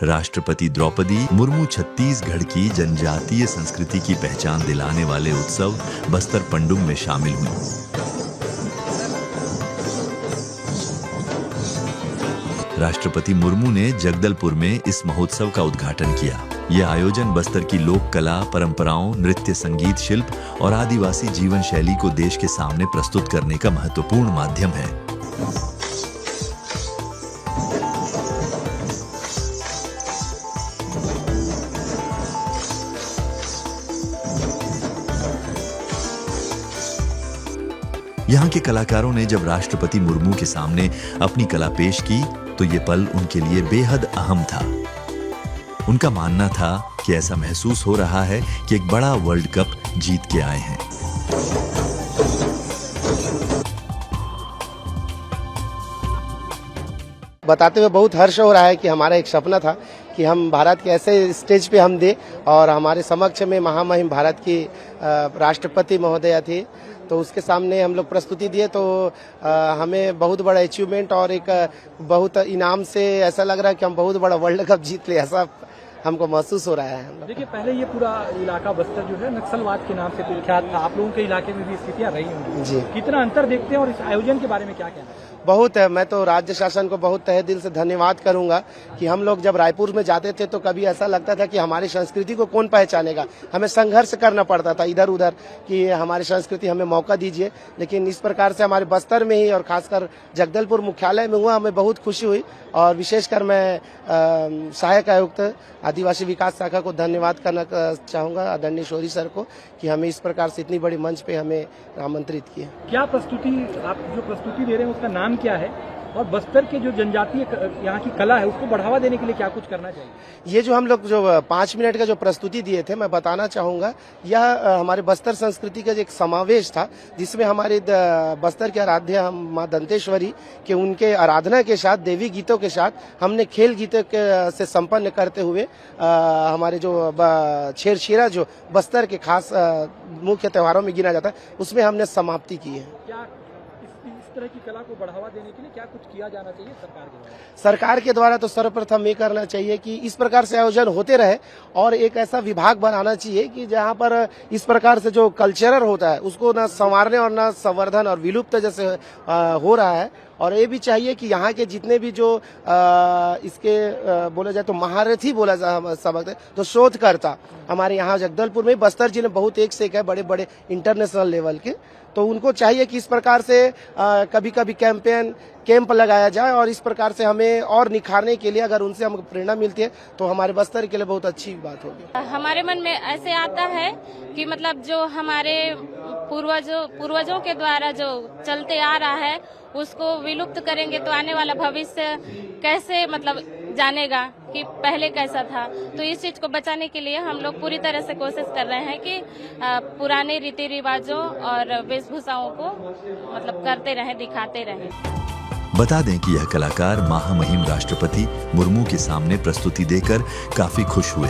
राष्ट्रपति द्रौपदी मुर्मू छत्तीसगढ़ की जनजातीय संस्कृति की पहचान दिलाने वाले उत्सव बस्तर पंडुम में शामिल हुई। राष्ट्रपति मुर्मू ने जगदलपुर में इस महोत्सव का उद्घाटन किया। यह आयोजन बस्तर की लोक कला, परंपराओं, नृत्य, संगीत, शिल्प और आदिवासी जीवन शैली को देश के सामने प्रस्तुत करने का महत्वपूर्ण माध्यम है। यहाँ के कलाकारों ने जब राष्ट्रपति मुर्मू के सामने अपनी कला पेश की तो ये पल उनके लिए बेहद अहम था। उनका मानना था कि ऐसा महसूस हो रहा है कि एक बड़ा वर्ल्ड कप जीत के आए हैं। बताते हुए बहुत हर्ष हो रहा है कि हमारा एक सपना था कि हम भारत के ऐसे स्टेज पे हम दे और हमारे समक्ष में महामहिम भारत की राष्ट्रपति महोदया थी, तो उसके सामने हम लोग प्रस्तुति दिए तो हमें बहुत बड़ा अचीवमेंट और एक बहुत इनाम से ऐसा लग रहा है कि हम बहुत बड़ा वर्ल्ड कप जीत ले, ऐसा हमको महसूस हो रहा है। देखिए, पहले ये पूरा इलाका बस्तर जो है नक्सलवाद के नाम से प्रख्यात था। आप लोगों के इलाके में भी स्थितियां रही होंगी जी। कितना अंतर देखते हैं और इस आयोजन के बारे में क्या कहना है? बहुत है। मैं तो राज्य शासन को बहुत तहे दिल से धन्यवाद करूंगा कि हम लोग जब रायपुर में जाते थे तो कभी ऐसा लगता था कि हमारी संस्कृति को कौन पहचानेगा, हमें संघर्ष करना पड़ता था इधर उधर कि हमारी संस्कृति हमें मौका दीजिए। लेकिन इस प्रकार से हमारे बस्तर में ही और खासकर जगदलपुर मुख्यालय में हुआ, हमें बहुत खुशी हुई। और विशेषकर मैं सहायक आयुक्त आदिवासी विकास शाखा को धन्यवाद करना चाहूंगा, आदरणीय शौरी सर को, कि हमें इस प्रकार से इतनी बड़ी मंच पे हमें आमंत्रित किया। क्या प्रस्तुति, आप जो प्रस्तुति दे रहे हैं उसका नाम क्या है और बस्तर के जो जनजातीय यहाँ की कला है उसको बढ़ावा देने के लिए क्या कुछ करना चाहिए? ये जो हम लोग जो 5 मिनट का जो प्रस्तुति दिए थे, मैं बताना चाहूंगा, यह हमारे बस्तर संस्कृति का एक समावेश था जिसमें हमारे बस्तर के आराध्य माँ दंतेश्वरी के उनके आराधना के साथ, देवी गीतों के साथ हमने खेल गीतों से संपन्न करते हुए हमारे जो छेरछेरा जो बस्तर के खास मुख्य त्योहारों में गिना जाता है उसमें हमने समाप्ति की है। इस तरह की कला को बढ़ावा देने के लिए क्या कुछ किया जाना चाहिए सरकार के द्वारा? सरकार के द्वारा तो सर्वप्रथम ये करना चाहिए कि इस प्रकार से आयोजन होते रहे और एक ऐसा विभाग बनाना चाहिए कि जहां पर इस प्रकार से जो कल्चरल होता है उसको न संवारने और न संवर्धन और विलुप्त जैसे हो रहा है। और ये भी चाहिए कि यहाँ के जितने भी जो इसके बोले जाए तो महारथी बोला जा सकता है, तो शोधकर्ता हमारे यहाँ जगदलपुर में, बस्तर जिले बहुत एक से एक है, बड़े बड़े इंटरनेशनल लेवल के, तो उनको चाहिए कि इस प्रकार से कभी कभी कैंप लगाया जाए और इस प्रकार से हमें और निखारने के लिए अगर उनसे हमको प्रेरणा मिलती है तो हमारे बस्तर के लिए बहुत अच्छी बात होगी। हमारे मन में ऐसे आता है कि मतलब जो हमारे पूर्वजों के द्वारा जो चलते आ रहा है उसको विलुप्त करेंगे तो आने वाला भविष्य कैसे मतलब जानेगा कि पहले कैसा था। तो इस चीज को बचाने के लिए हम लोग पूरी तरह से कोशिश कर रहे हैं कि पुराने रीति रिवाजों और वेशभूषाओं को मतलब करते रहें, दिखाते रहें। बता दें कि यह कलाकार महामहिम राष्ट्रपति मुर्मू के सामने प्रस्तुति देकर काफी खुश हुए।